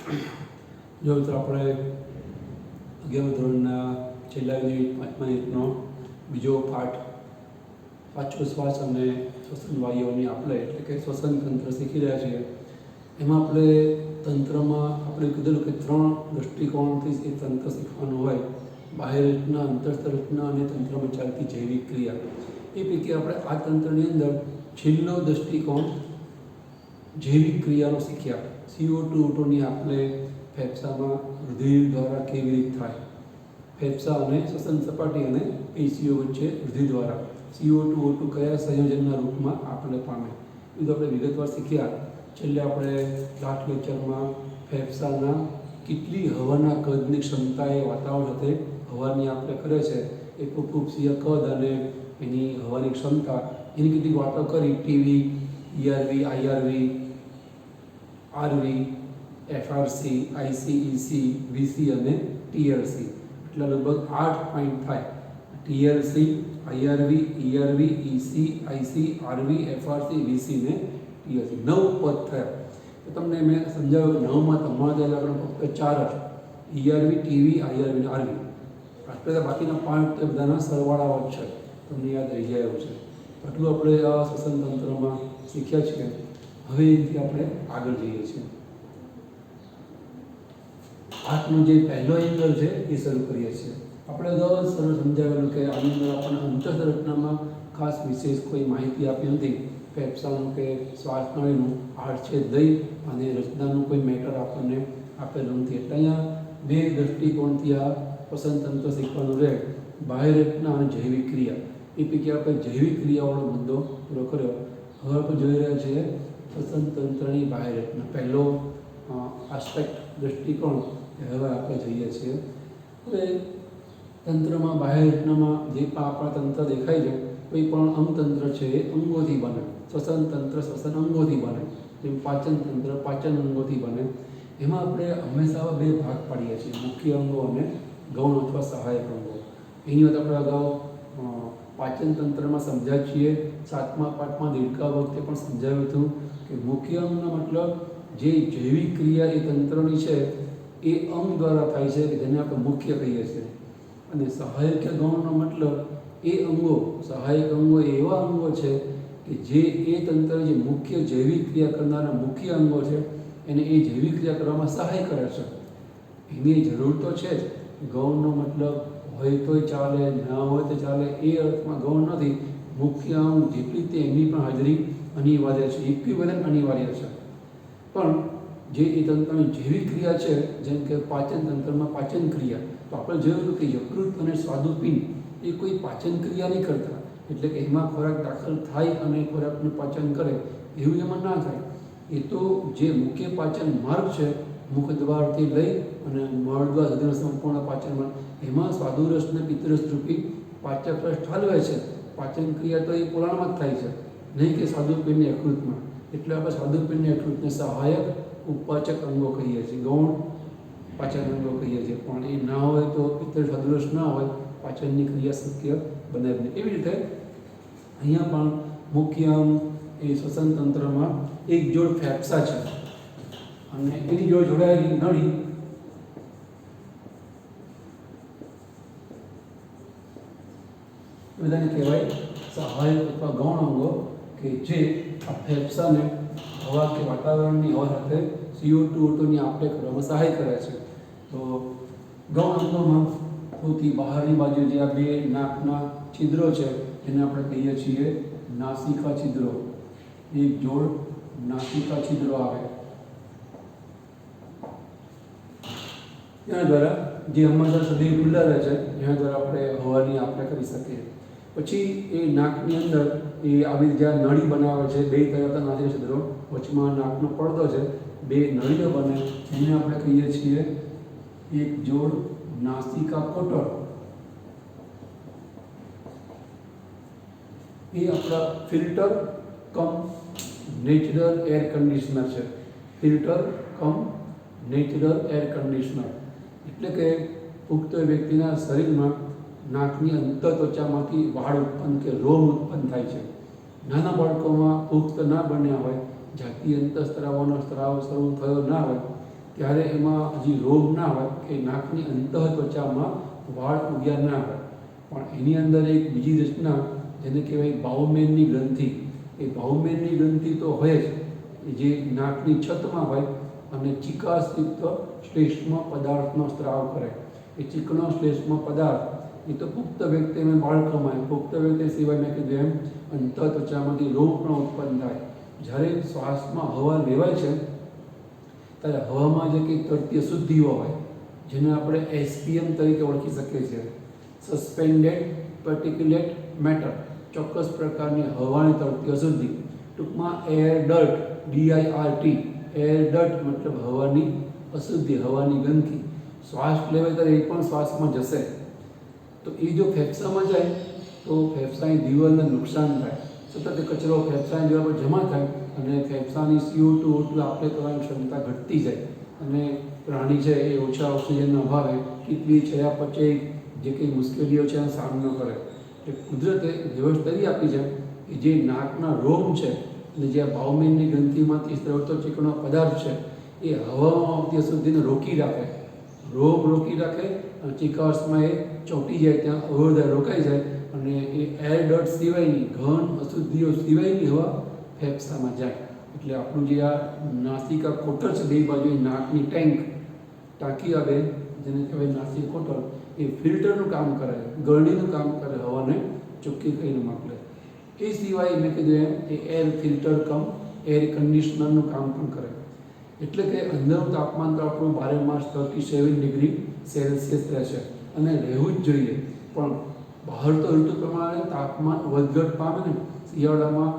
જો તો આપણે 11મા ધોરણના છેલ્લા યુનિટ 5મા યુનિટનો બીજો પાઠ શ્વાસોચ્છ્વાસ અને શ્વસન વાયુઓની આપણે એટલે કે શ્વસન તંત્ર શીખી રહ્યા છીએ. એમાં આપણે તંત્રમાં આપણે કીધેલું કે 3 દૃષ્ટિકોણથી એ તંત્ર શીખવાનું હોય: બાહ્ય રચના, અંતસ્થ રચના અને તંત્રમાં ચાલતી જૈવિક ક્રિયા. એ પૈકી આપણે આ તંત્રની અંદર છેલ્લો દૃષ્ટિકોણ જૈવિક ક્રિયાનો શીખ્યા. CO2 O2ની આપણે ફેફસામાં રુધિર દ્વારા કેવી રીતે થાય, ફેફસા અને શ્વસન સપાટી અને પેશીઓ વચ્ચે રુધિર દ્વારા CO2 O2 કયા સંયોજનના રૂપમાં આપણે પામે, એ તો આપણે વિગતવાર શીખ્યા. છેલ્લે આપણે લાસ્ટ લેક્ચરમાં ફેફસાના કેટલી હવાના કદની ક્ષમતા એ વાતાવરણ સાથે હવાની આપણે કરે છે, એ ફૂફૂસીય કદ અને એની હવાની ક્ષમતા, એની કેટલીક વાતો કરી. TV, ERV, IRV, RV, FRC, IC, EC, VC અને TLC. એટલે લગભગ 8 પોઈન્ટ થાય. TLC, IRV, ERV, EC, IC, RV, FRC, VC ને TLC. 9 પદ થયા. તો તમને મેં સમજાવ્યું 9માં તમારા આગળ ફક્ત 4 જ: ERV, TV, IRV અને RV. આપણે બાકીના 5 તે બધાના સરવાળાઓ જ છે. તમને યાદ રહી જાય એવું છે. આટલું આપણે આ શ્વસન તંત્રમાં શીખ્યા છીએ. હવે એથી આપણે આગળ જઈએ છીએ. હાથનો જે પહેલો એંગલ છે એ શરૂ કરીએ છીએ. આપણે અગાઉ સરળ સમજાવેલું કે આની અંદર આપણને અંતસ્થ રચનામાં ખાસ વિશેષ કોઈ માહિતી આપી નથી. ફેફસાનું કે શ્વાસનળીનું આડછેદ દઈ અને રચનાનું કોઈ મેટર આપણને આપેલું નથી. એટલે અહીંયા 2 દૃષ્ટિકોણથી આ શ્વસન તંત્ર શીખવાનું રહે: બાહ્ય રચના અને જૈવિક ક્રિયા. એ પૈકી આપણે જૈવિક ક્રિયાવાળો મુદ્દો પૂરો કર્યો. હવે આપણે જોઈ રહ્યા છીએ શ્વસન તંત્રની બાહ્ય રચના. પહેલો આસ્પેક્ટ દૃષ્ટિકોણ હવે આપણે જોઈએ છીએ. હવે તંત્રમાં બાહ્ય રચનામાં જે પણ આપણા તંત્ર દેખાય છે, કોઈ પણ અંગતંત્ર છે એ અંગોથી બને. શ્વસન તંત્ર શ્વસન અંગોથી બને. જેમ પાચન તંત્ર પાચન અંગોથી બને. એમાં આપણે હંમેશા 2 ભાગ પાડીએ છીએ: મુખ્ય અંગો અને ગૌણ અથવા સહાયક અંગો. એની વાત આપણે અગાઉ પાચન તંત્રમાં સમજ્યા છીએ. 7મા પાઠમાં દેડકા વખતે પણ સમજાવ્યું હતું કે મુખ્ય અંગનો મતલબ જે જૈવિક ક્રિયા એ તંત્રની છે એ અંગ દ્વારા થાય છે, કે જેને આપણે મુખ્ય કહીએ છીએ. અને સહાયક કે ગૌણનો મતલબ એ અંગો, સહાયક અંગો એવા અંગો છે કે જે એ તંત્ર જે મુખ્ય જૈવિક ક્રિયા કરનારા મુખ્ય અંગો છે એને એ જૈવિક ક્રિયા કરવામાં સહાય કરે છે. એની જરૂર તો છે જ. ગૌણનો મતલબ હોય તોય ચાલે, ના હોય તો ચાલે, એ અર્થમાં ગૌણ નથી. મુખ્ય અંગ જેટલી તે એમની પણ હાજરી અનિવાર્ય છે, ઇક્વિવેલન્ટ અનિવાર્ય છે. પણ જે એ તંત્રની જૈવિક ક્રિયા છે, જેમ કે પાચન તંત્રમાં પાચન ક્રિયા, તો આપણે જોયું કે યકૃત અને સ્વાદુપિંડ એ કોઈ પાચન ક્રિયા નહીં કરતા. એટલે કે એમાં ખોરાક દાખલ થાય અને ખોરાકનું પાચન કરે એવું એમાં ના થાય. એ તો જે મુખ્ય પાચન માર્ગ છે, મુખદ્વારથી લઈ અને મળદ્વાર સુધીનો સંપૂર્ણ પાચન માર્ગ, એમાં સ્વાદુરસ અને પિત્તરસ રૂપી પાચક રસ ઠાલવે છે. પાચન ક્રિયા તો એ પોલાણમાં જ થાય છે, નહીં કે સ્વાદુપિંડ અને યકૃતમાં. એટલે આપણે સ્વાદુપિંડ અને યકૃતને સહાયક ઉપાચક અંગો કહીએ છીએ, ગૌણ પાચન અંગો કહીએ છીએ. પણ એ ના હોય તો પિત્તર સ્વાદુરસ ના હોય, પાચનની ક્રિયા શક્ય બને જ નહીં. એવી રીતે અહીંયા પણ મુખ્ય અંગ એ શ્વસન તંત્રમાં એક જોડ ફેફસા છે અને એની જોડે જોડાયેલી નળી બધાને કહેવાય સહાયક અથવા ગૌણ અંગો, કે જે આ ફેફસાને હવા કે વાતાવરણની હવા સાથે CO2 O2ની આપણે કરવામાં સહાય કરે છે. તો ગૌણ અંગોમાં સૌથી બહારની બાજુ જે આ 2 નાકના છિદ્રો છે એને આપણે કહીએ છીએ નાસિકા છિદ્રો. એક જોડ નાસિકા છિદ્રો આવે, એના દ્વારા જે હંમેશા શરીર ખુલ્લા રહે છે, એના દ્વારા આપણે હવાની આપણે કરી શકીએ. પછી એ નાકની અંદર એ આવી જ્યાં નળી બનાવે છે, 2 તરફના નાસિકા છિદ્રો, વચમાં નાકનો પડદો છે, 2 નળીઓ બને, એને આપણે કહીએ છીએ એક જોડ નાસિકા કોટર. એ આપણા ફિલ્ટર કમ નેચરલ એર કન્ડિશનર છે. ફિલ્ટર કમ નેચરલ એર કન્ડિશનર એટલે કે પુખ્ત વ્યક્તિના શરીરમાં નાકની અંતત્વચામાંથી વાળ ઉત્પન્ન કે રોમ ઉત્પન્ન થાય છે. નાના બાળકોમાં પુખ્ત ના બન્યા હોય, જાતીય અંતઃસ્ત્રાવનો સ્ત્રાવ શરૂ થયો ના હોય, ત્યારે એમાં હજી રોગ ના હોય કે નાકની અંતઃ ત્વચામાં વાળ ઉગ્યા ના હોય, પણ એની અંદર એક બીજી રચના જેને કહેવાય બાઉમેનની ગ્રંથિ. એ બાઉમેનની ગ્રંથિ તો હોય જ, જે નાકની છતમાં હોય અને ચિકાસયુક્ત શ્લેષ્મ પદાર્થનો સ્ત્રાવ કરે. એ ચીકણો શ્લેષ્મ પદાર્થ એ તો પુખ્ત વ્યક્તિને બાળકોમાં, પુખ્ત વ્યક્તિ સિવાય મેં કીધું એમ અંતઃ ત્વચામાંથી રોગ પણ ઉત્પન્ન થાય. જ્યારે શ્વાસમાં હવા લેવાય છે ત્યારે હવામાં જે કંઈ તરતી અશુદ્ધિઓ હોય, જેને આપણે એસપીએમ તરીકે ઓળખી શકીએ છીએ, સસ્પેન્ડેડ પાર્ટિક્યુલેટ મેટર, ચોક્કસ પ્રકારની હવાની તરતી અશુદ્ધિ, ટૂંકમાં air dirt, DIRT, air dirt મતલબ હવાની અશુદ્ધિ, હવાની ગંદકી. શ્વાસ લેવાય ત્યારે એ પણ શ્વાસમાં જશે, તો એ જો ફેફસામાં જાય તો ફેફસાની દિવાલને નુકસાન થાય. સતત કચરો ફેફસાની દિવાલ પર જમા થાય અને ફેફસાની CO2 આપણે કરવાની ક્ષમતા ઘટતી જાય અને પ્રાણી છે એ ઓછા ઓક્સિજનના અભાવે કેટલી ચયાપચય જે કંઈ મુશ્કેલીઓ છે એનો સામનો કરે. એટલે કુદરતે વ્યવસ્થા એવી આપી છે કે જે નાકના રોગ છે અને જે બાઉમેનની ગ્રંથિમાંથી સ્ત્રાવતો ચીકણો પદાર્થ છે એ હવામાં આવતી અશુદ્ધિને રોકી રાખે, રોગ રોકી રાખે અને ચિકાસમાં એ ચોંટી જાય, ત્યાં અવરોધાય, રોકાઈ જાય અને એ એર ડર્ટ સિવાયની, ઘન અશુદ્ધિઓ સિવાયની હવા ફેફસામાં જાય. એટલે આપણું જે આ નાસિકા કોટર છે, બે બાજુ નાકની ટાંકી આવે જેને કહેવાય નાસિકા કોટર, એ ફિલ્ટરનું કામ કરે, ગરણીનું કામ કરે, હવાને ચોખ્ખી કરીને મોકલે. એ સિવાય મેં કીધું એમ એ એર ફિલ્ટર કમ એર કન્ડિશનરનું કામ પણ કરે. એટલે કે અંદરનું તાપમાન તો આપણું 12 માસ 37 ડિગ્રી સેલ્સિયસ રહેશે અને રહેવું જ જોઈએ. પણ બહાર તો ઋતુ પ્રમાણે તાપમાન વધઘટ પામે ને. શિયાળામાં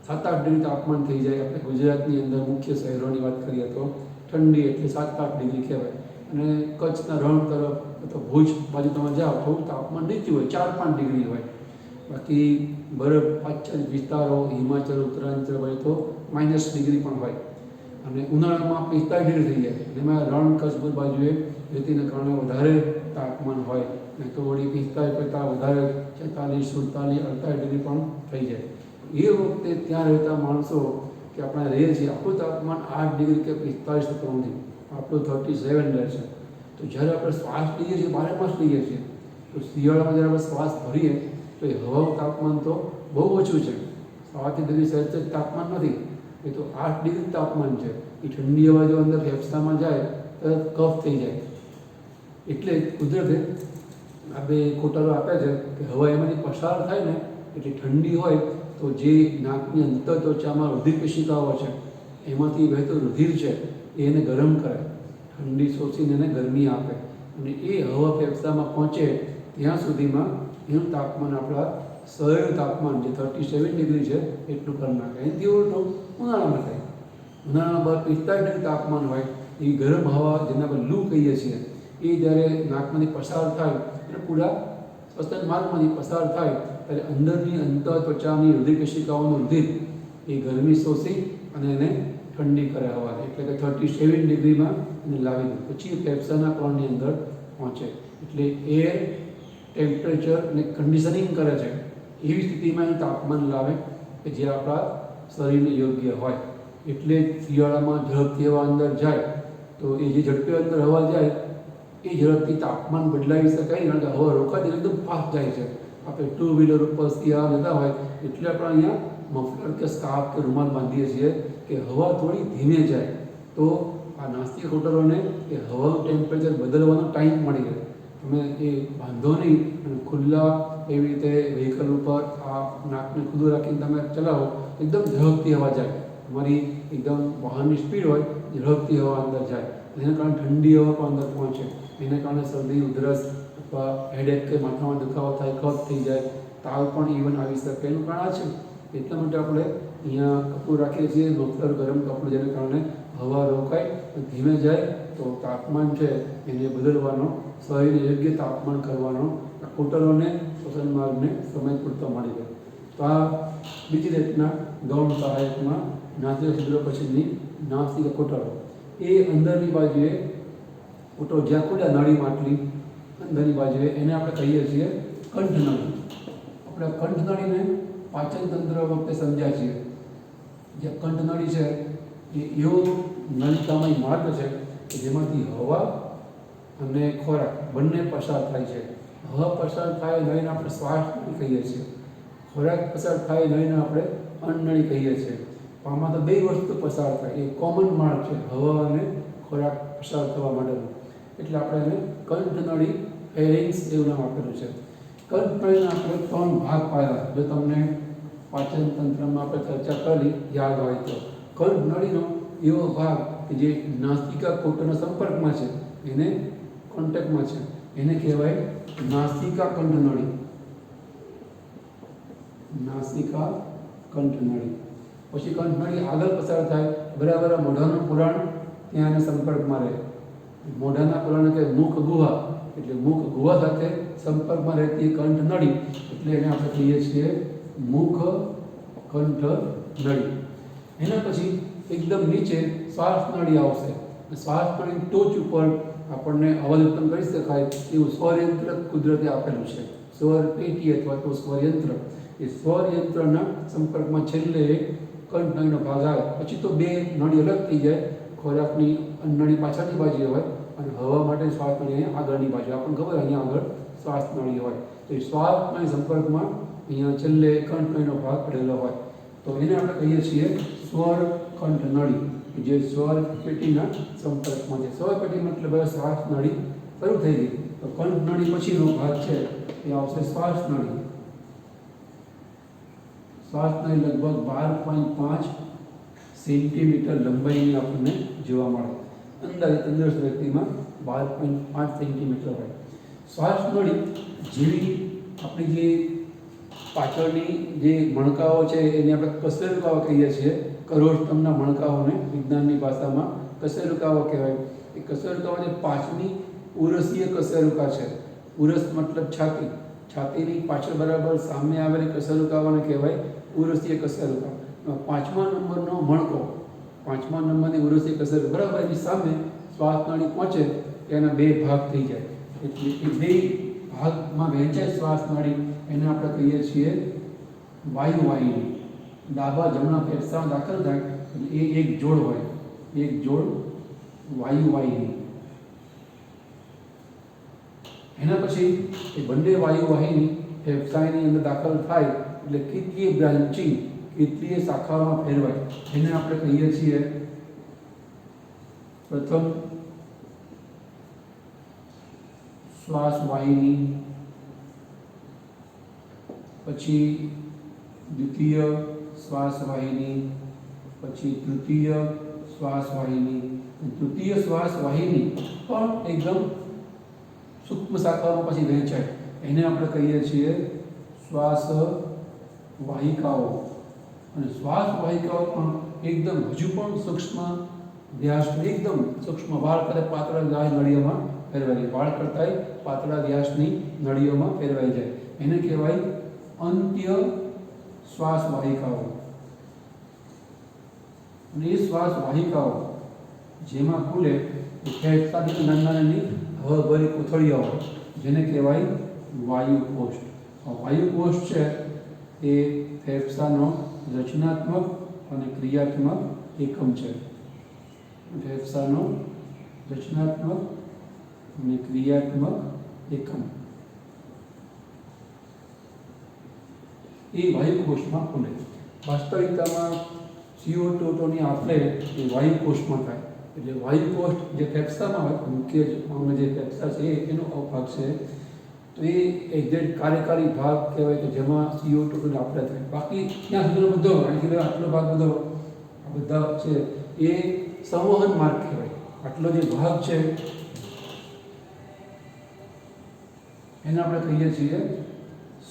7-8 ડિગ્રી તાપમાન થઈ જાય. આપણે ગુજરાતની અંદર મુખ્ય શહેરોની વાત કરીએ તો ઠંડી એટલે 7-8 ડિગ્રી કહેવાય, અને કચ્છના રણ તરફ અથવા ભુજ બાજુ તમે જાઓ થોડું તાપમાન નીચું હોય, 4-5 ડિગ્રી હોય. બાકી બરફ આચ્છાદિત વિસ્તારો, હિમાચલ, ઉત્તરાંચલ બાજુ તો -, ડિગ્રી પણ હોય. અને ઉનાળામાં 45 ડિગ્રી થઈ જાય. એમાં રણ કચ્છ બાજુએ રેતીને કારણે વધારે તાપમાન હોય, નહીં તો વળી 45 કરતાં વધારે 46, 47, 48 ડિગ્રી પણ થઈ જાય. એ વખતે ત્યાં રહેતા માણસો કે આપણે રહીએ છીએ, આપણું તાપમાન 8 ડિગ્રી કે 45 થતું નથી, આપણું 37 રહે છે. તો જ્યારે આપણે શ્વાસ લઈએ છીએ, 12 માસ લઈએ છીએ, તો શિયાળામાં જ્યારે આપણે શ્વાસ ભરીએ તો એ હવાનું તાપમાન તો બહુ ઓછું છે, 7 ડિગ્રી સેલ્સિયસ તાપમાન નથી, એ તો 8 ડિગ્રી તાપમાન છે. એ ઠંડી હવા જો અંદર ફેફસામાં જાય તો કફ થઈ જાય. એટલે કુદરતે આ બે કોટરો આપ્યા છે કે હવા એમાંથી પસાર થાય ને એટલે ઠંડી હોય તો જે નાકની અંતર ત્વચામાં રુધિર પેશિકાઓ છે એમાંથી વહેતું રુધિર છે એને ગરમ કરે, ઠંડી શોષીને એને ગરમી આપે અને એ હવા ફેફસામાં પહોંચે ત્યાં સુધીમાં એનું તાપમાન આપણા શરીરનું તાપમાન જે 37 ડિગ્રી છે એટલું કરી નાખે. એનાથી ઉલટું ઉનાળામાં થાય. ઉનાળામાં 45 ડિગ્રી તાપમાન હોય, એ ગરમ હવા જેને આપણે લૂ કહીએ છીએ એ જ્યારે નાકમાંથી પસાર થાય અને પૂરા શ્વસન માર્ગમાંથી પસાર થાય ત્યારે અંદરની અંતર ત્વચાની રુધિર પેશિકાઓનું રુધિર એ ગરમી શોષી અને એને ઠંડી કરે હવાને, એટલે કે 37 ડિગ્રીમાં એને લાવી દે, પછી ફેફસાના કણની અંદર પહોંચે. એટલે એર ટેમ્પરેચર ને કન્ડિશનિંગ કરે છે એવી સ્થિતિમાં એ તાપમાન લાવે કે જે આપણા શરીરને યોગ્ય હોય. એટલે શિયાળામાં ઝડપથી હવા અંદર જાય તો એ જે ઝડપી અંદર હવા જાય એ ઝડપથી તાપમાન બદલાવી શકાય, કારણ કે હવા રોકાતી એકદમ ફાસ્ટ જાય છે. આપણે 2 વ્હીલર ઉપર શિયાળા જતા હોય એટલે આપણે અહીંયા મફલર કે સ્કાર્ફ કે રૂમાલ બાંધીએ છીએ કે હવા થોડી ધીમે જાય તો આ નાસ્તિક કોટરોને એ હવાનું ટેમ્પરેચર બદલવાનો ટાઈમ મળી રહે. તમે એ બાંધો નહીં અને ખુલ્લા એવી રીતે વ્હીકલ ઉપર આ નાકને ખુલ્લું રાખીને તમે ચલાવો એકદમ ઝડપથી હવા જાય. તમારી એકદમ વાહનની સ્પીડ હોય, ઝડપથી હવા અંદર જાય, એના કારણે ઠંડી હવા પણ અંદર પહોંચે, એના કારણે શરદી, ઉધરસ અથવા હેડેક કે માથામાં દુખાવો થાય, કફ થઈ જાય, તાવ પણ ઇવન આવી શકે. એનું કારણ આ છે. એટલા માટે આપણે અહીંયા કપડું રાખીએ છીએ, મફલર ગરમ કપડું, જેને કારણે હવા રોકાય, ધીમે જાય તો તાપમાન છે એને બદલવાનો, શરીરને યોગ્ય તાપમાન કરવાનો આ કોટરોને શ્વસન માર્ગને સમય પૂરતો મળી જાય. તો આ બીજી રીતના ગૌણ સહાયકમાં નાસિકા છિદ્રો પછીની નાસિકા કોટરો. એ અંદરની બાજુએ કોટરો જ્યાં ખુલ્યા નળી માટલી અંદરની બાજુએ એને આપણે કહીએ છીએ કંઠનળી. આપણે કંઠનળીને પાચન તંત્ર વખતે સમજ્યા છીએ. જે કંઠનળી છે એવો નલિકામય માર્ગ છે કે જેમાંથી હવા અને ખોરાક બંને પસાર થાય છે. હવા પસાર થાય નળીને આપણે શ્વાસ નળી કહીએ છીએ, ખોરાક પસાર થાય નળીને આપણે અન્નનળી કહીએ છીએ. આમાં તો બે વસ્તુ પસાર થાય, એ કોમન માર્ગ છે હવા અને ખોરાક પસાર થવા માટેનો, એટલે આપણે એને કંઠનળી ફેરિંગ્સ એવું નામ આપેલું છે. કંઠનળીના આપણે 3 ભાગ પાડ્યા. જો તમને પાચન તંત્રમાં આપણે ચર્ચા કરી યાદ હોય તો, કંઠનળીનો એવો ભાગ કે જે નાસિકા કોટના સંપર્કમાં છે, એને કોન્ટેક્ટમાં છે, એને કહેવાય નાસિકા કંઠનળી. નાસિકા કંઠનળી. પછી કંઠનળી આગળ પસાર થાય, બરાબર મોઢાનું પુરાણ ત્યાં એને સંપર્કમાં રહે. મોઢાના પુરાણ કે મુખ ગુહા, એટલે મુખ ગુહા સાથે સંપર્કમાં રહેતી કંઠનળી, એટલે એને આપણે કહીએ છીએ મુખ કંઠનળી. એના પછી એકદમ નીચે શ્વાસ નળી આવશે. શ્વાસ નળીની ટોચ ઉપર આપણને અવાજ ઉત્પન્ન કરી શકાય એવું સ્વરયંત્ર કુદરતે આપેલું છે. સ્વર પેટી અથવા તો સ્વરયંત્ર. એ સ્વરયંત્રના સંપર્કમાં છેલ્લે કંઠનળીનો ભાગ આવે. પછી તો 2 નળી અલગ થઈ જાય. ખોરાકની નળી પાછળની બાજુએ હોય અને હવા માટે શ્વાસ નળી અહીંયા આગળની બાજુ. આપણને ખબર અહીંયા આગળ શ્વાસ નળી હોય. તો એ શ્વાસ નળી સંપર્કમાં અહીંયા છેલ્લે કંઠનળીનો ભાગ પડેલો હોય. તો એને આપણે કહીએ છીએ સ્વર કંઠનળી, જે સ્વર પેટીના સંપર્કમાં છે. સ્વર પેટી મતલબ શ્વાસ નળી શરૂ થઈ ગઈ, તો કંઠનળી પછીનો ભાગ છે એ આવશે શ્વાસ નળી. શ્વાસ નળી લગભગ 12.5 સેન્ટીમીટર લંબાઈની આપણને જોવા મળે. અંદાજે તંદુરસ્ત વ્યક્તિમાં 12.5 સેન્ટીમીટર હોય. શ્વાસ નળી જેવી આપણી જે પાછળની જે મણકાઓ છે એને આપણે કશેરુકાઓ કહીએ છીએ. કરોડસ્તંભના મણકાઓને વિજ્ઞાનની ભાષામાં કશેરુકાઓ કહેવાય. એ કશેરુકાઓ જે પાછળની ઉરસીય કશેરુકા છે. ઉરસ મતલબ છાતી. છાતીની પાછળ બરાબર સામે આવેલી કશેરુકાઓને કહેવાય ઉરસીય કશેરુકા. 5મા નંબરનો મણકો, 5મા નંબરની ઉરસીય કશેરુકા બરાબર એની સામે શ્વાસ નળી પહોંચે એના 2 ભાગ થઈ જાય. એટલે એ 2 ભાગમાં વહેંચાય શ્વાસ નળી, એને આપણે કહીએ છીએ વાયુવાહિની. ડાબા જમણા ફેફસામાં દાખલ થાય એટલે એ એક જોડ હોય, એક જોડ વાયુવાહિની. એના પછી એ બંને વાયુવાહિની ફેફસાની અંદર દાખલ થાય એટલે કિત્રીય બ્રાન્ચિંગ, કિત્રીય શાખાઓમાં ફેરવાય. એને આપણે કહીએ છીએ પ્રથમ શ્વાસ વાહિની, પછી દ્વિતીય શ્વાસ વાહિની, પછી તૃતીય શ્વાસ વાહિની. તૃતીય શ્વાસ વાહિની પણ એકદમ સૂક્ષ્મ શાખાઓમાં પછી વહેંચાય. એને આપણે કહીએ છીએ શ્વાસ વાહિકાઓ. અને શ્વાસ વાહિકાઓ પણ એકદમ હજુ પણ સૂક્ષ્મ વ્યાસ, એકદમ સૂક્ષ્મ વાળ કરતા પાતળા નળીઓમાં ફેરવાઈ જાય. વાળ કરતા પાતળા વ્યાસની નળીઓમાં ફેરવાઈ જાય. એને કહેવાય અંત્ય શ્વાસ વાહિકાઓ. અને એ શ્વાસ વાહિકાઓ જેમાં ખુલે એ ફેફસાની નાની હવાભરી કોથળીઓ જેને કહેવાય વાયુકોષ્ઠ. વાયુકોષ્ઠ છે એ ફેફસાનો રચનાત્મક અને ક્રિયાત્મક એકમ છે. ફેફસાનો રચનાત્મક અને ક્રિયાત્મક એકમ એ વાયુકોષ્ઠમાં ખુલે. વાસ્તવિકતામાં CO2ની આપલે એ વાયુકોષ્ઠમાં થાય. એટલે વાયુકોષ્ઠ જે ફેફસામાં હોય, મુખ્ય જે ફેફસા છે એનો ભાગ છે, તો એ એક્ઝેક્ટ કાર્યકારી ભાગ કહેવાય કે જેમાં CO2ની આપલે થાય. બાકી ત્યાં સુધીનો બધો આટલો ભાગ બધો આ બધા છે એ સંવહન માર્ગ કહેવાય. આટલો જે ભાગ છે એને આપણે કહીએ છીએ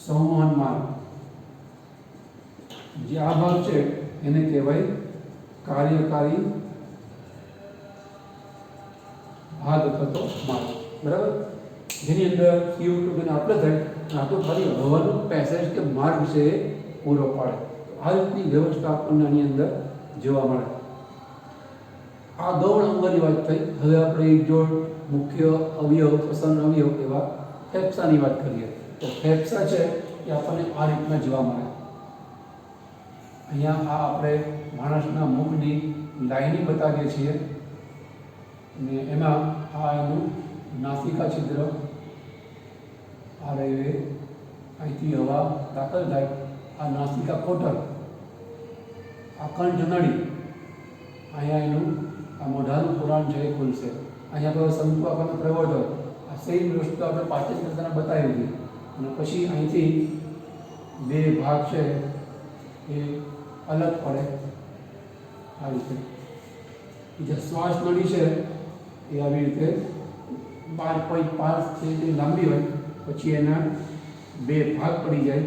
સંવહન માર્ગ. જે આ ભાગ છે એને કહેવાય કાર્યકારી ભાગ થતો માર્ગ. બરાબર, જેની અંદર CO2 આપણે થાય આપણું ખાલી હવાનું પેસેજ કે માર્ગ છે એ પૂરો પાડે. આ રીતની વ્યવસ્થા આપણને આની અંદર જોવા મળે. આ ગૌણ અંગોની વાત થઈ. હવે આપણે એક જોડ મુખ્ય અવયવ, શ્વસન અવયવ એવા ફેફસાની વાત કરીએ. તો ફેફસા છે એ આપણને આ રીતના જોવા મળે. અહીંયા આ આપણે માણસના મુખની લાઇનિંગ બતાવીએ છીએ અને એમાં આ એનું નાસિકા છિદ્ર, આ રેલવે અહીંથી હવા દાખલ થાય, આ નાસિકા કોટર, આ કંઠનળી, અહીંયા એનું આ મોઢાનું પુરાણ છે એ ખુલશે. અહીંયા તો શંકુ આપણને પ્રવર્તક, આ સેમ વસ્તુ આપણે પાછળ કરતા બતાવી હતી. અને પછી અહીંથી બે ભાગ છે એ અલગ પડે આ રીતે. જે શ્વાસ નળી છે એ આવી રીતે 12.5 સેન્ટી લાંબી હોય, પછી એના બે ભાગ પડી જાય,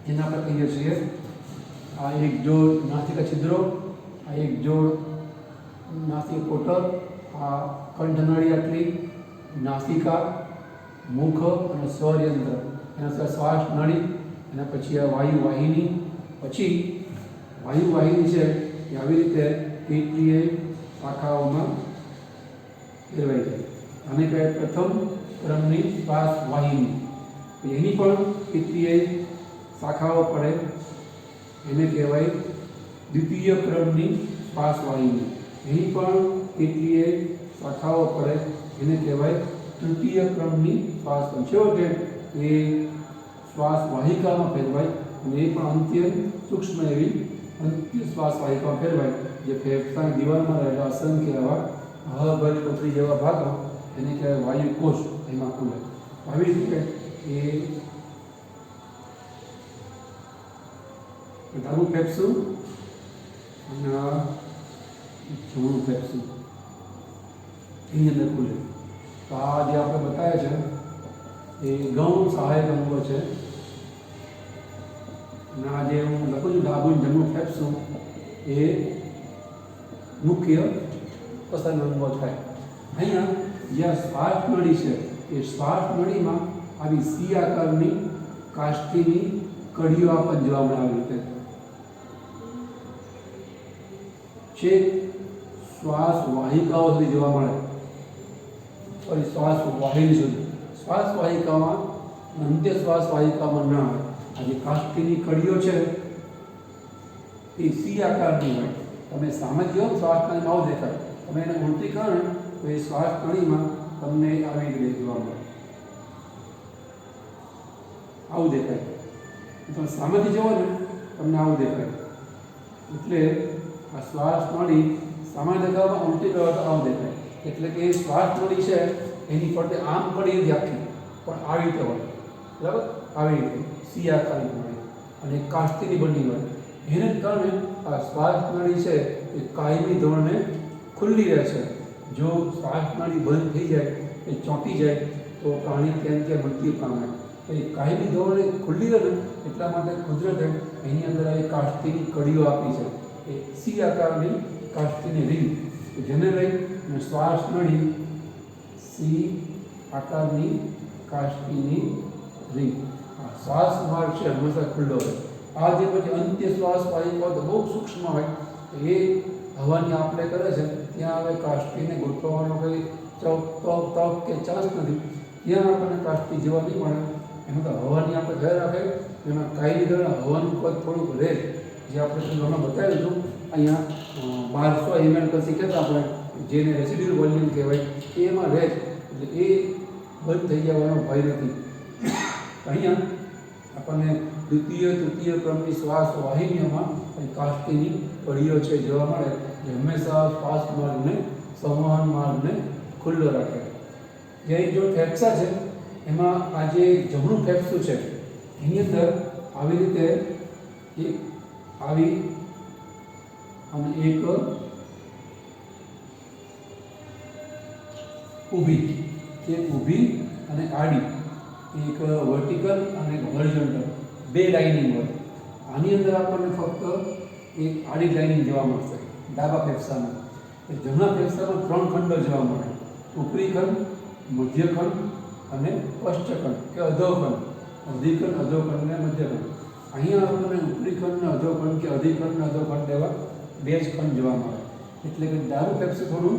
એના આપણે કહીએ છીએ આ એક જોડ નાસિકા છિદ્રો, આ એક જોડ નાસિકા કોટર, આ કંઠનળી આટલી, નાસિકા, મુખ અને સ્વરયંત્ર, એના સિવાય શ્વાસ નળી, એના પછી આ વાયુ વાહિની, પછી વાયુ વાહિની છે એ આવી રીતે કેટલીય શાખાઓમાં ફેરવાઈ જાય. આને કહેવાય પ્રથમ ક્રમની શ્વાસ વાહિની. એની પણ કેટલીય શાખાઓ પડે, એને કહેવાય દ્વિતીય ક્રમની શ્વાસ વાહિની. એની પણ કેટલીય શાખાઓ પડે, એને કહેવાય તૃતીય ક્રમની શ્વાસ વાહિની. છેવટે એ શ્વાસ વાહિકામાં ફેરવાય અને એ પણ અત્યંત સૂક્ષ્મ એવી અંત્ય શ્વાસ વાહિકામાં ફેરવાય, જે ફેફસાની દિવાલમાં રહેલા અસંખ્ય એવા હવાભરી પથરી જેવા ભાગો, એને કહેવાય વાયુકોષ, એમાં ખુલે. આવી રીતે એ ડાબું ફેફસું અને જમણું ફેફસું એની અંદર ખુલે. તો આ જે આપણે બતાવ્યા છે એ ગૌણ સહાયક અંગો છે. અને આ જે હું લખું છું ડાબું જમણું ફેફસું, એ મુખ્ય પસંદ અંગો થાય. અહીંયા જ્યાં શ્વાસ નળી છે એ શ્વાસ નળીમાં આવી સી આકારની કાષ્ઠીની કડીઓ આપણને જોવા મળે. આવી રીતે છેક શ્વાસ વાહિકાઓ સુધી જોવા મળે, સોરી શ્વાસ વાહિની સુધી. શ્વાસ વાહિકામાં, અંત્ય શ્વાસ વાહિકામાં ના આવે. આ જે કાષ્ઠીની કડીઓ છે એ સી આકારની હોય. તમે સામે જો શ્વાસ નળીમાં આવું દેખાય, તમે એને ઉલટી કરો ને તો એ શ્વાસ નળીમાં તમને આવી રીતે જોવા મળે, આવું દેખાય. તમે સામેથી જુઓ ને તમને આવું દેખાય. એટલે આ શ્વાસ નળી સામાન્ય દેખાવામાં ઉલટી કરો તો આવું દેખાય. એટલે કે એ શ્વાસ નળી છે એની ફરતે આમ પડી નથી આખી, પણ આવી રીતે હોય, બરાબર? આવી રીતે સી આકારની હોય અને કાષ્ઠીની બની હોય. એને કારણે આ શ્વાસ નળી છે એ કાયમી ધોરણે ખુલ્લી રહે છે. જો શ્વાસ નળી બંધ થઈ જાય, એ ચોંટી જાય તો પ્રાણી ત્યાં મૃત્યુ પામે. એ કાયમી ધોરણે ખુલ્લી રહે ને એટલા માટે કુદરતે એની અંદર આવી કાષ્ઠીની કડીઓ આપી છે. એ સી આકારની કાષ્ઠીની રીંગ, જેને લઈને શ્વાસ નળી સી આકારની કાષ્ઠીની રીંગ. આ શ્વાસ માર્ગ છે હંમેશા ખુલ્લો હોય. આ જે પછી અંત્ય શ્વાસ વાહિકાઓ તો બહુ સૂક્ષ્મ હોય, એ હવાની આપલે કરે છે. ત્યાં હવે કાષ્ઠીને ગોઠવવાનો કંઈ તપ કે ચાન્સ નથી. ત્યાં આપણને કાષ્ઠી જોવા નહીં મળે. એમાં તો હવાની આપણે ઘરે રાખે, એમાં કાયમી ધોરણે હવાનું કદ થોડુંક રહે, જે આપણે હમણાં બતાવ્યું હતું. અહીંયા 1200 ml પછી કહેતા આપણે, જેને રેસિડ્યુઅલ વોલ્યુમ કહેવાય, એમાં રહે. એટલે એ બંધ થઈ જવાનો ભય નથી. અહીંયા આપણને દ્વિતીય તૃતીય ક્રમની શ્વાસ વાહિનીઓમાં કાષ્ઠીની કડીઓ છે જોવા મળે, જે હંમેશા શ્વાસ માર્ગને, સંવહન માર્ગને ખુલ્લો રાખે. જે જો ફેફસા છે એમાં આ જે જમણું ફેફસું છે એની અંદર આવી રીતે એક આવી અને એક ઊભી, એક ઊભી અને આડી, એક વર્ટિકલ અને એક હોરિઝોન્ટલ, બે લાઇનિંગ હોય. આની અંદર આપણને ફક્ત એક આડી લાઇનિંગ જોવા મળશે ડાબા ફેફસામાં. જમણા ફેફસામાં 3 ખંડો જોવા મળે: ઉપરી ખંડ, મધ્યખંડ અને પશ્ચખંડ કે અધોખંડ. અધિખંડ, અધોખંડ ને મધ્યખંડ. અહીંયા આપણને ઉપરી ખંડ ને અધોખંડ કે અધિખંડ ને અધોખંડ એવા બે જ ખંડ જોવા મળે. એટલે કે ડાબું ફેફસું થોડું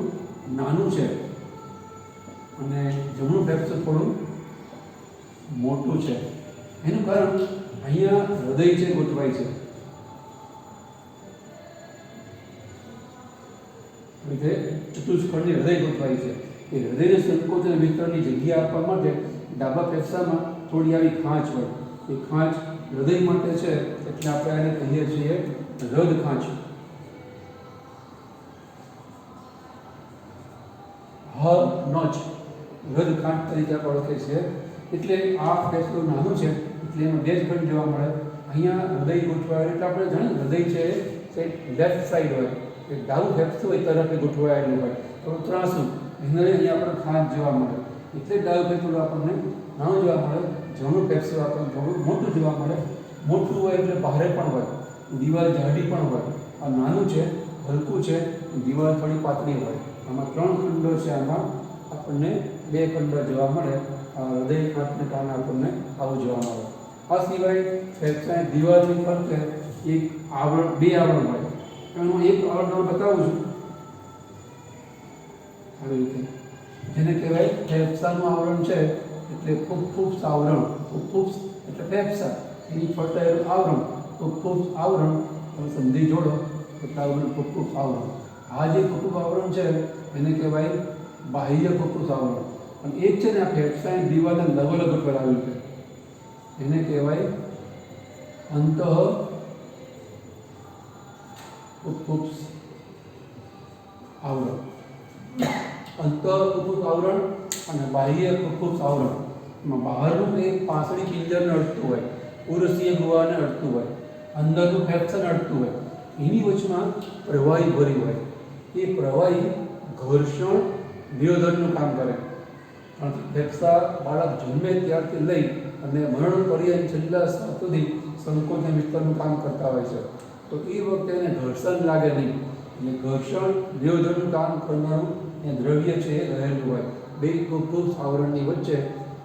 નાનું છે અને જમણું ફેફસું થોડું મોટું છે. એનું કારણ અહીંયા હૃદય છે ગોઠવાય છે. રીતે ચતુષ્કોણની હૃદય ગોઠવાય છે. એ હૃદયને સંકોચન વિસ્તરણની જગ્યા આપવા માટે ડાબા ફેફસામાં થોડી આવી ખાંચ હોય. એ ખાંચ હૃદય માટે છે, એટલે આપણે આને કહીએ છીએ હૃદ ખાંચ. નોચ હૃદ ખાંચ તરીકે આપણે ઓળખીએ છીએ. એટલે આ ફેફસું નાનું છે, એટલે એમાં બે જ ખંડ જોવા મળે. અહીંયા હૃદય ગોઠવાયેલું, એટલે આપણે જાણીએ હૃદય છે એ લેફ્ટ સાઈડ હોય, એ ડાબું ફેફસું એ તરફે ગોઠવાયેલું હોય. તો ત્રાસું એને અહીંયા આપણે ખાંચ જોવા મળે, એટલે ડાબું ફેફસું આપણને નાનું જોવા મળે. જમણું ફેફસું આપણને થોડું મોટું જોવા મળે. મોટું હોય એટલે ભારે પણ હોય, દિવાલ જાડી પણ હોય. આ નાનું છે, હલકું છે, દિવાલ થોડી પાતળી હોય. આમાં 3 ખંડો છે. આમાં આપણને 2 ખંડો જોવા મળે. હૃદય ખાંચને કારણે આપણને આવું જોવા મળે. આ સિવાય ફેફસાની દિવાલની ફરતે એક આવરણ, 2 આવરણ હોય. એનું એક આવરણ બતાવું છું આવી રીતે, જેને કહેવાય ફેફસાનું આવરણ છે, એટલે ફૂફૂસ આવરણ. ફૂફૂસ એટલે ફેફસા, એની ફરતે આવરણ, ફૂફૂસ આવરણ. તમે સંધિ જોડો એટલે આવરણ ફૂફૂસ આવરણ. આ જે ફૂફૂસ આવરણ છે એને કહેવાય બાહ્ય ફૂફૂસ આવરણ. અને એક છે ને આ ફેફસાની દિવાલને લગોલગ ગોઠવાયેલું છે, એને કહેવાય અંતઃ ફૂફૂસ આવરણ. અંતઃ ફૂફૂસ આવરણ અને બાહ્ય ફૂફૂસ આવરણ. એમાં બહારનું એક પાસળી પિંજરને અડકતું હોય, ઉરસીય ગુહાને અડકતું હોય, અંદરનું ફેફસાને અડકતું હોય. એની વચમાં પ્રવાહી ભરી હોય. એ પ્રવાહી ઘર્ષણ નિરોધનનું કામ કરે. કારણ કે ફેફસા બાળક જન્મે ત્યારથી લઈ અને મરણ પર્યંત છેલ્લા સુધી સંકોચન વિસ્તરણનું કામ કરતા હોય છે. તો એ વખતે એને ઘર્ષણ લાગે નહીં, એટલે ઘર્ષણ નિરોધનનું કામ કરનારું એ દ્રવ્ય છે એ રહેલું હોય 2 ફૂફૂસ આવરણની વચ્ચે,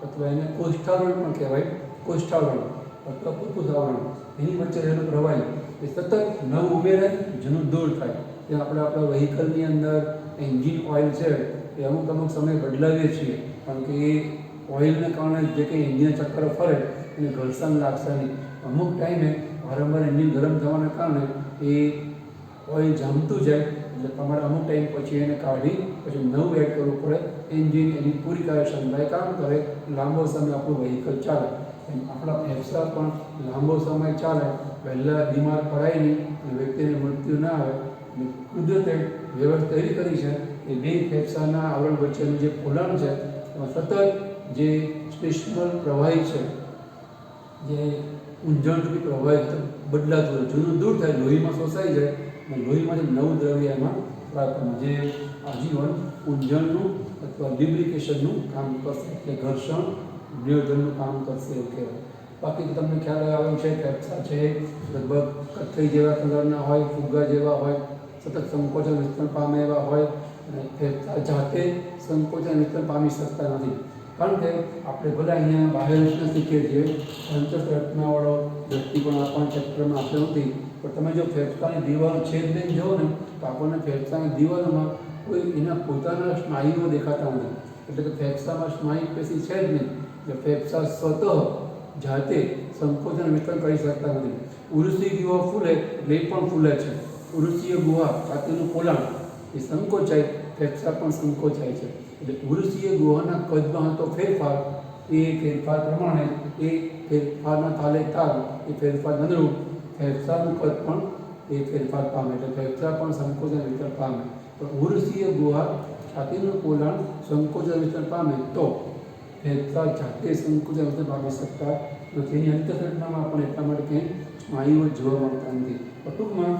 અથવા એને કોષ્ઠાવરણ પણ કહેવાય. કોષ્ઠાવરણ અથવા ફૂફૂસ આવરણ, એની વચ્ચે રહેલું પ્રવાહી એ સતત નવું ઉમેરાય, જૂનું દૂર થાય. જે આપણે આપણા વ્હીકલની અંદર એન્જિન ઓઇલ છે એ અમુક સમય બદલાવીએ છીએ, કારણ કે એ ઓઇલને કારણે જે કંઈ એન્જિન ચક્કર ફરે એને ઘર્ષણ લાગશે નહીં. અમુક ટાઈમે વારંવાર એન્જિન ગરમ થવાને કારણે એ ઓઇલ જામતું જાય, એટલે તમારે અમુક ટાઈમ પછી એને કાઢી પછી નવું એડ કરવું પડે. એન્જિન એની પૂરી કાર્યક્ષમતાએ કામ કરે, લાંબો સમય આપણું વ્હીકલ ચાલે. એમ આપણા ફેફસા પણ લાંબો સમય ચાલે, પહેલાં બીમાર પડાય નહીં અને વ્યક્તિને મૃત્યુ ના આવે. કુદરતે વ્યવસ્થા એવી કરી છે કે 2 ફેફસાના આવરણ વચ્ચેનું જે પોલાણ છે એમાં સતત જે સ્ટેશનલ પ્રવાહી છે, જે ઊંઝણરૂપી પ્રવાહી બદલાતું હોય, જૂનું દૂર થાય, લોહીમાં શોષાઈ જાય અને લોહીમાંથી નવું દ્રવ્ય એમાં પ્રાપ્ત, જે આજીવન ઊંઝણનું અથવા લ્યુબ્રિકેશનનું કામ કરશે, એટલે ઘર્ષણ નિરોધનનું કામ કરશે એવું કહેવાય. બાકી તો તમને ખ્યાલ આવ્યો છે ફેફસા છે લગભગ કથ્થઈ જેવા કલરના હોય, ફુગ્ગા જેવા હોય, સતત સંકોચન વિસ્તરણ પામે એવા હોય. અને ફેફસા જાતે સંકોચન વિસ્તરણ પામી શકતા નથી, કારણ કે આપણે ભલે અહીંયા બાહ્યરચના શીખીએ છીએ, અંતરરચનાવાળો દૃષ્ટિકોણ આપણને ચેપ્ટરમાં આપ્યો નથી, પણ તમે જો ફેફસાની દિવાલ છેદ લઈને જુઓ ને તો આપણને ફેફસાની દિવાલમાં કોઈ એના પોતાના સ્નાયુઓ દેખાતા નથી. એટલે કે ફેફસામાં સ્નાયુ પેશી છે જ નહીં, એટલે ફેફસા સ્વતઃ જાતે સંકોચન વિસ્તરણ કરી શકતા નથી. ઉરુસીય ગુહા ફૂલે એટલે એ પણ ફૂલે છે. ઉરુસીય ગુહા છાતીનું પોલાણ એ સંકોચાય, ફેફસા પણ સંકોચાય છે. એટલે ઉરુસીય ગુહાના કદમાં હતો ફેરફાર, એ ફેરફાર પ્રમાણે એ ફેરફારના તાલે તાલ એ ફેરફાર અનુરૂપ ફેફસાનું કદ પણ એ ફેરફાર પામે, એટલે ફેફસા પણ સંકોચન વિસ્તરણ પામે. પણ ઉરુસીય ગુહા છાતીનું પોલાણ સંકોચન વિસ્તરણ પામે તો ફેફસા જાતે સંકોચન વિસ્તરણ પામી શકતા નથી. એની અંતરરચનામાં પણ એટલા માટે કંઈ સ્નાયુઓ જોવા મળતા નથી. ટૂંકમાં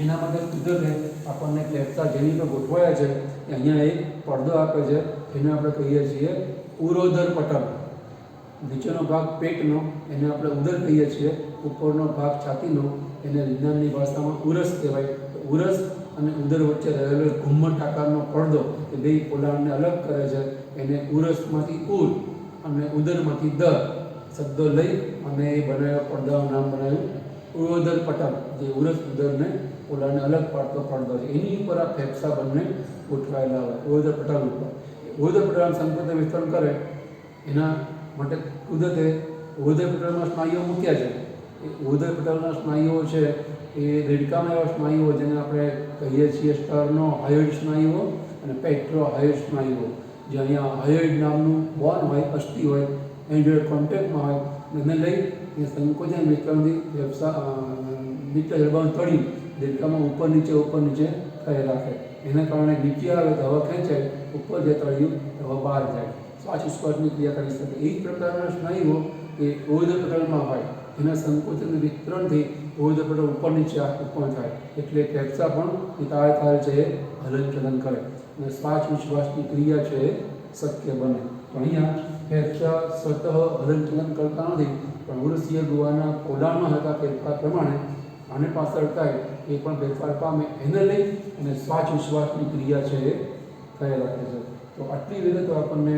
એના માટે કુદરતે આપણને ફેફસા જેની પર ગોઠવાયા છે એ અહીંયા એક પડદો આપે છે, એને આપણે કહીએ છીએ ઉરોદર પટલ. નીચેનો ભાગ પેટનો એને આપણે ઉદર કહીએ છીએ, ઉપરનો ભાગ છાતીનો એને વિજ્ઞાનની ભાષામાં ઉરસ કહેવાય. ઉરસ અને ઉદર વચ્ચે રહેલો ઘુમ્મટ આકારનો પડદો એ 2 પોલાણને અલગ કરે છે. એને ઉરસમાંથી ઉર અને ઉદરમાંથી દર શબ્દો લઈ અને એ બનાવેલા પડદાનું નામ બનાવ્યું ઉરોદર પટલ, જે ઉરસ ઉદરને પોલાણને અલગ પાડતો પડદો છે. એની ઉપર આ ફેફસા બંને ગોઠવાયેલા હોય ઉરોદર પટલ ઉપર. ઉરોદર પટલનું સંકોચન વિસ્તરણ કરે એના માટે કુદરતે ઉરોદર પટલમાં સ્નાયુઓ મૂક્યા છે, એ ઉદય પટલના સ્નાયુઓ છે એ દેડકામાં એવા સ્નાયુઓ જેને આપણે કહીએ છીએ સ્ટર્નો હાયોઇડ સ્નાયુઓ અને પેટ્રો હાયોઇડ સ્નાયુઓ, જે અહીંયા હાયોઇડ નામનું બોન હોય, અસ્થિ હોય, એની જોડે કોન્ટેક્ટમાં હોય, એને લઈ એ સંકોચન વિતરણથી નીચે જડબાનું તળી દેડકામાં ઉપર નીચે થઈ રાખે. એના કારણે નીચે આવે તો હવા ખેંચાય, ઉપર જે તળિયું હવા બહાર જાય, શ્વાસ ઉચ્છ્વાસની ક્રિયા કરી શકે. એ જ પ્રકારના સ્નાયુઓ એ ઉદય પટલમાં હોય, એના સંકોચન વિતરણથી ઉદય પટલ ઉપર નીચે ઉત્પન્ન થાય, એટલે ફેફસા પણ એ તારે છે એ હલનચલન કરે અને શ્વાસ ઉચ્છ્વાસની ક્રિયા છે એ શક્ય બને. તો અહીંયા ફેફસા સતત હલનચલન કરતા નથી, પણ ઉર્વશીય ગુહાના કોડામાં થતા ફેરફાર પ્રમાણે આને પાછળ થાય એ પણ ફેરફાર પામે. એને લઈ અને શ્વાસ ઉચ્છ્વાસની ક્રિયા છે એ થઈ રાખે છે. તો આટલી વિગતો આપણને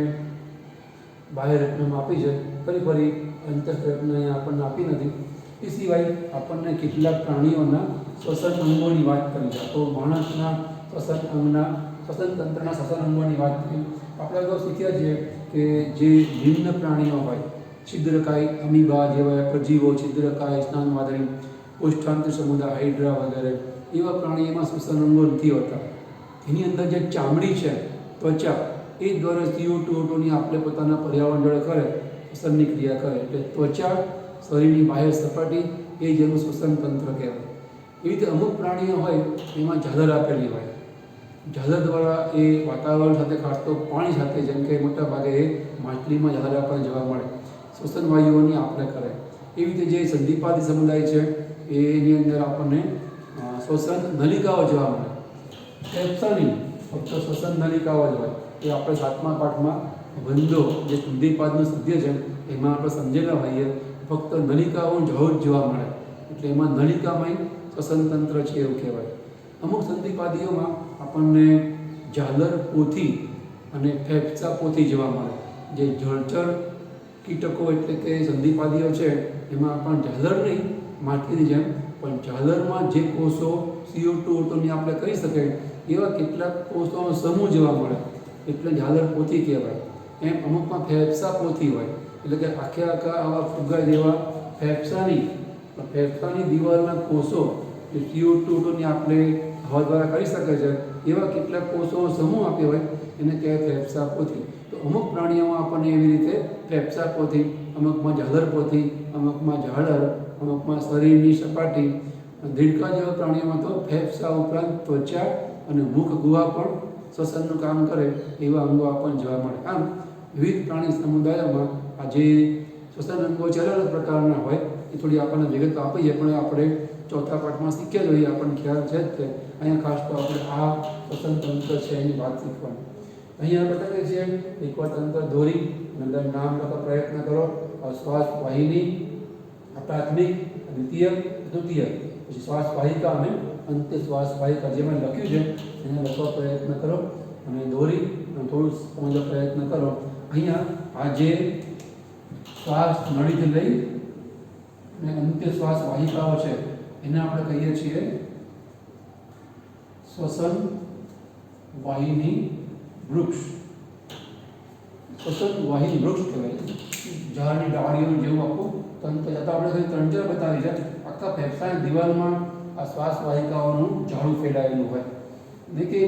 બાહ્ય રચનામાં આપી છે, ફરી અંતઃરચના અહીંયા આપણને આપી નથી. એ સિવાય આપણને કેટલાક પ્રાણીઓના શ્વસન અંગોની વાત કરી છે. તો માણસના શ્વસન તંત્રના શ્વસન અંગોની વાત કરી. આપણે અગાઉ શીખ્યા છીએ કે જે ભિન્ન પ્રાણીઓ હોય, છિદ્રકાય અમીબા જેવા પ્રજીવો, છિદ્રકાય, સ્નાનવાદળી, કોષ્ઠાંતર સમુદાય, હાઇડ્રા વગેરે એવા પ્રાણીઓમાં શ્વસન અંગો નથી હોતા. એની અંદર જે ચામડી છે, ત્વચા, એ દ્વારા CO2ની આપણે પોતાના પર્યાવરણ જોડે કરે, શ્વસનની ક્રિયા કરે. એટલે ત્વચા, શરીરની બાહ્ય સપાટી, એ જેનું શ્વસન તંત્ર કહેવાય. એવી રીતે અમુક પ્રાણીઓ હોય એમાં ઝાલર આપેલી હોય, ઝાલર દ્વારા એ વાતાવરણ સાથે, ખાસ તો પાણી સાથે, જેમ કે મોટા ભાગે એ માછલીમાં ઝાલર આપણને જોવા મળે, શ્વસન વાયુઓની આપણે કરે. એવી રીતે જે સંધિપાદી સમુદાય છે એની અંદર આપણને શ્વસન નલિકાઓ જોવા મળે. ફેફસાની ફક્ત શ્વસન નલિકાઓ જ હોય, એ આપણે 7મા પાઠમાં વંદો જે સંધિપાદનું સદ્ય છે એમાં આપણે સમજેલા હોઈએ, ફક્ત નલિકાઓ જ જોવા મળે, એટલે એમાં નલિકામય શ્વસન તંત્ર છે એવું કહેવાય. અમુક સંધિપાદીઓમાં આપણને ઝાલર પોથી અને ફેફસા પોથી જોવા મળે. જે જળચર કીટકો એટલે કે સંધિપાદીઓ છે એમાં પણ ઝાલર નહીં, માટીની જેમ, પણ ઝાલરમાં જે કોષો CO2ની આપણે કરી શકીએ એવા કેટલાક કોષોનો સમૂહ જોવા મળે, એટલે ઝાલર પોથી કહેવાય. એમ અમુકમાં ફેફસા પોથી હોય, એટલે કે આખા આવા ફુગ્ગા જેવા ફેફસાની દિવાલના કોષો જે CO2ની આપણે હવા દ્વારા કરી શકે છે એવા કેટલાક કોષોનો સમૂહ આપ્યો હોય, એને કહેવાય ફેફસા પોથી. તો અમુક પ્રાણીઓમાં આપણને એવી રીતે ફેફસા પોથી, અમુકમાં ઝાલર પોથી, અમુકમાં ઝાલર, અમુકમાં શરીરની સપાટી. દેડકા જેવા પ્રાણીઓમાં તો ફેફસા ઉપરાંત ત્વચા અને મુખ ગુહા પણ શ્વસનનું કામ કરે એવા અંગો આપણને જોવા મળે. આમ વિવિધ પ્રાણી સમુદાયોમાં આ જે શ્વસન અંગો છે અલગ પ્રકારના હોય, એ થોડી આપણને વિગત આપી છે, પણ આપણે 4થા પાઠમાં શીખ્યા જોઈએ, આપણને ખ્યાલ છે જ તે. અહીંયા ખાસ તો આપણે આ શ્વસન તંત્ર છે એની વાત શીખવાની. અહીંયા બતાવે છે એકવાર તંત્ર દોરી અંદર નામ લખવા પ્રયત્ન કરો. શ્વાસ વાહિની, પ્રાથમિક, દ્વિતીય, તૃતીય, પછી શ્વાસ વાહિકા અને અંત્ય શ્વાસ વાહિકા જે મેં લખ્યું છે એને લખવા પ્રયત્ન કરો અને દોરી થોડું સમજવા પ્રયત્ન કરો. અહીંયા આ જે શ્વાસ નળીથી લઈ અને અંત્ય શ્વાસ વાહિકાઓ છે એને આપણે કહીએ છીએ શ્વસન વાહિની વૃક્ષ. શ્વસન વાહિની વૃક્ષ કહેવાય. ઝાડની ડાળીઓનું જેવું આખું તંત્ર જતાં આપણે કંઈ 3-4 બતાવી છે. આખા ફેફસાની દિવાલમાં આ શ્વાસ વાહિકાઓનું ઝાડું ફેલાયેલું હોય, એટલે કે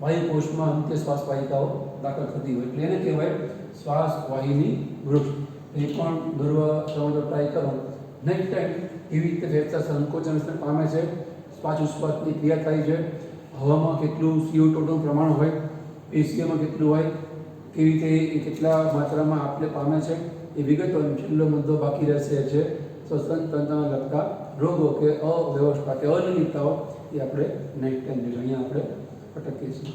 વાયુકોષમાં અંત્ય શ્વાસ વાહિકાઓ દાખલ થતી હોય, એટલે એને કહેવાય શ્વાસ વાહિની વૃક્ષ. એ પણ દોરવા સમજવા ટ્રાય કરો. નેક્સ્ટ ટાઈમ કેવી રીતે ફેફસા સંકોચન પામે છે, શ્વાસ ઉચ્છ્વાસની ક્રિયા થાય છે, હવામાં કેટલું CO2નું પ્રમાણ હોય, પેશીઓમાં કેટલું હોય, કેવી રીતે એ કેટલા માત્રામાં આપણે પામે છે, એ વિગતો છેલ્લો મુદ્દો બાકી રહેશે છે શ્વસન તંત્રને લગતા રોગો કે અવ્યવસ્થા કે અનિયમિતતાઓ. એ આપણે નેક્સ્ટ ટાઈમ જોઈએ. અહીંયા આપણે અટકીએ છીએ.